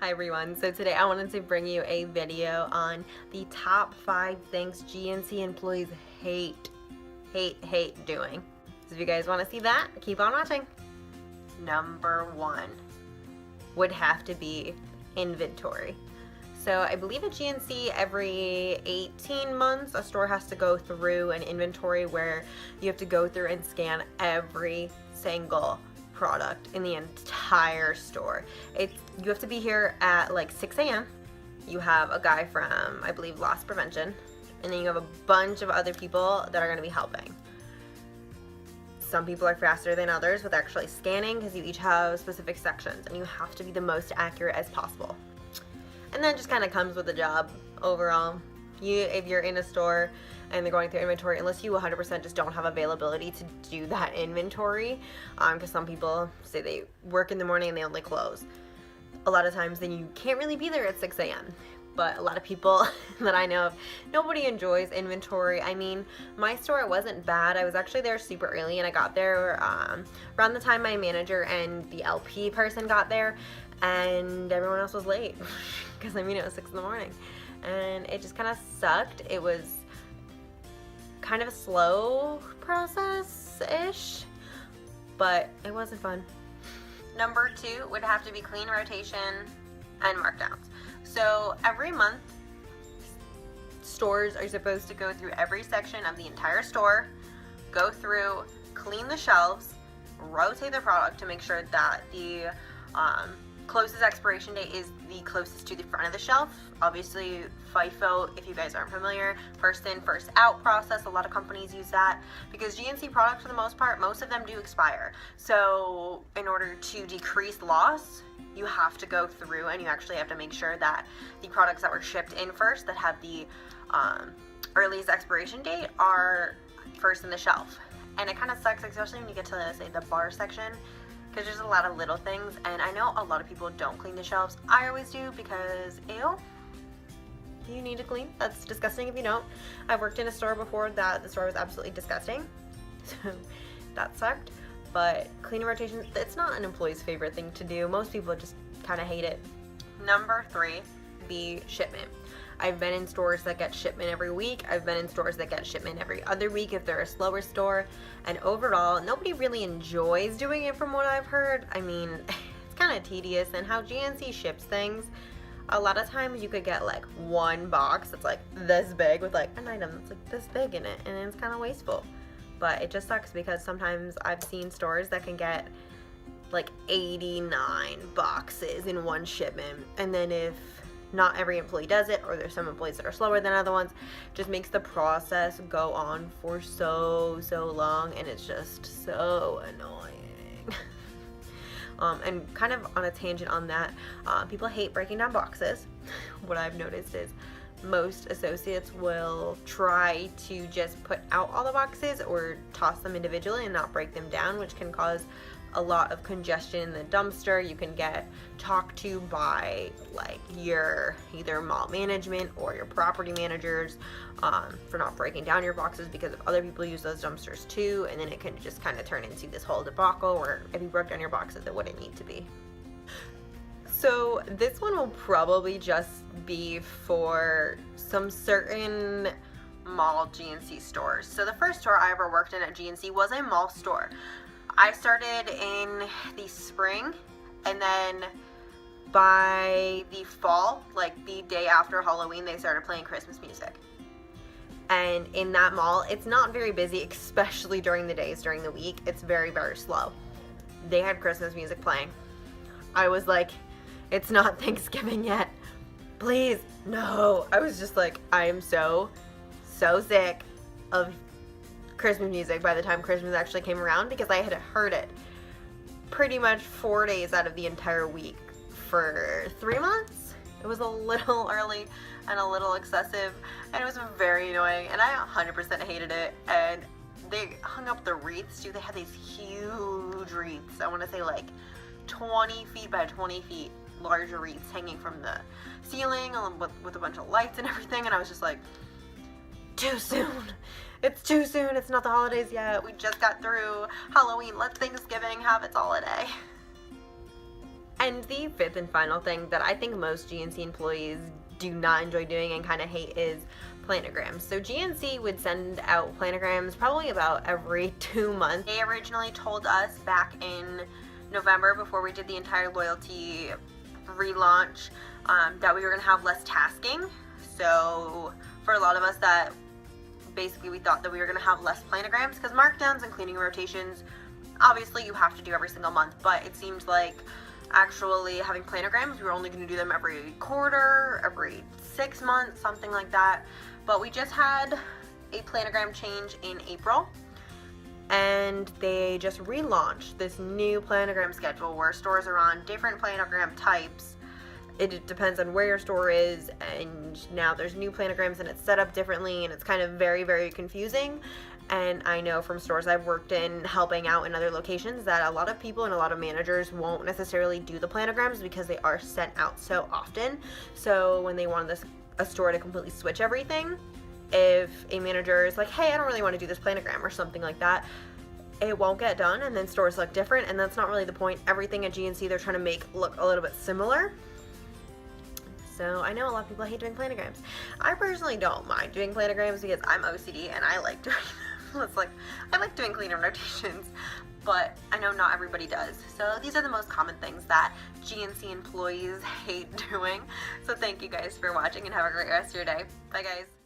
Hi everyone, so today I wanted to bring you a video on the top 5 things GNC employees hate doing. So if you guys want to see that, keep on watching. Number 1 would have to be inventory. So I believe at GNC every 18 months a store has to go through an inventory where you have to go through and scan every single product in the entire store. You have to be here at like 6 a.m. You have a guy from, I believe, loss prevention, and then you have a bunch of other people that are going to be helping. Some people are faster than others with actually scanning because you each have specific sections and you have to be the most accurate as possible. And that just kind of comes with the job overall. If you're in a store and they're going through inventory, unless you 100% just don't have availability to do that inventory, because some people say they work in the morning and they only close. A lot of times then you can't really be there at 6 a.m. But a lot of people that I know of, nobody enjoys inventory. I mean, my store, it wasn't bad. I was actually there super early and I got there around the time my manager and the LP person got there, and everyone else was late because I mean it was 6 in the morning. And it just kind of sucked. It was kind of a slow process-ish, but it wasn't fun. Number 2 would have to be clean rotation and markdowns. So every month, stores are supposed to go through every section of the entire store, go through, clean the shelves, rotate the product to make sure that the closest expiration date is the closest to the front of the shelf. Obviously, FIFO, if you guys aren't familiar, first in, first out process. A lot of companies use that because GNC products, for the most part, most of them do expire. So in order to decrease loss, you have to go through and you actually have to make sure that the products that were shipped in first that have the earliest expiration date are first in the shelf. And it kind of sucks, especially when you get to, say, the bar section, because there's a lot of little things, and I know a lot of people don't clean the shelves. I always do because, ew, you need to clean. That's disgusting if you don't. I've worked in a store before that the store was absolutely disgusting, so that sucked. But cleaning rotations, it's not an employee's favorite thing to do. Most people just kind of hate it. Number 3, be shipment. I've been in stores that get shipment every week. I've been in stores that get shipment every other week if they're a slower store. And overall, nobody really enjoys doing it from what I've heard. I mean, it's kind of tedious. And how GNC ships things, a lot of times you could get like one box that's like this big with like an item that's like this big in it. And it's kind of wasteful. But it just sucks because sometimes I've seen stores that can get like 89 boxes in one shipment. And then if not every employee does it, or there's some employees that are slower than other ones, just makes the process go on for so long, and it's just so annoying. And kind of on a tangent on that, people hate breaking down boxes. What I've noticed is most associates will try to just put out all the boxes or toss them individually and not break them down, which can cause a lot of congestion in the dumpster. You can get talked to by like your either mall management or your property managers for not breaking down your boxes because if other people use those dumpsters too, and then it can just kind of turn into this whole debacle where if you broke down your boxes it wouldn't need to be. So this one will probably just be for some certain mall GNC stores. So the first store I ever worked in at GNC was a mall store. I started in the spring, and then by the fall, like the day after Halloween, they started playing Christmas music. And in that mall, it's not very busy, especially during the days during the week. It's very slow. They had Christmas music playing. I was like, it's not Thanksgiving yet. Please, no. I was just like, I am so sick of Christmas music by the time Christmas actually came around because I had heard it pretty much 4 days out of the entire week for 3 months. It was a little early and a little excessive, and it was very annoying, and I 100% hated it. And they hung up the wreaths too. They had these huge wreaths. I want to say like 20 feet by 20 feet larger wreaths hanging from the ceiling with a bunch of lights and everything, and I was just like, too soon. It's too soon. It's not the holidays yet. We just got through Halloween. Let Thanksgiving have its holiday. And the fifth and final thing that I think most GNC employees do not enjoy doing and kind of hate is planograms. So GNC would send out planograms probably about every 2 months. They originally told us back in November, before we did the entire loyalty relaunch, that we were going to have less tasking. So for a lot of us, that basically we thought that we were going to have less planograms, because markdowns and cleaning rotations, obviously you have to do every single month, but it seems like actually having planograms, we were only going to do them every quarter, every 6 months, something like that. But we just had a planogram change in April, and they just relaunched this new planogram schedule where stores are on different planogram types. It depends on where your store is, and now there's new planograms and it's set up differently, and it's kind of very, very confusing. And I know from stores I've worked in, helping out in other locations, that a lot of people and a lot of managers won't necessarily do the planograms because they are sent out so often. So when they want a store to completely switch everything, if a manager is like, hey, I don't really want to do this planogram or something like that, it won't get done, and then stores look different, and that's not really the point. Everything at GNC they're trying to make look a little bit similar. So I know a lot of people hate doing planograms. I personally don't mind doing planograms because I'm OCD and I like doing them. It's like, I like doing cleaner rotations, but I know not everybody does. So these are the most common things that GNC employees hate doing. So thank you guys for watching, and have a great rest of your day. Bye guys.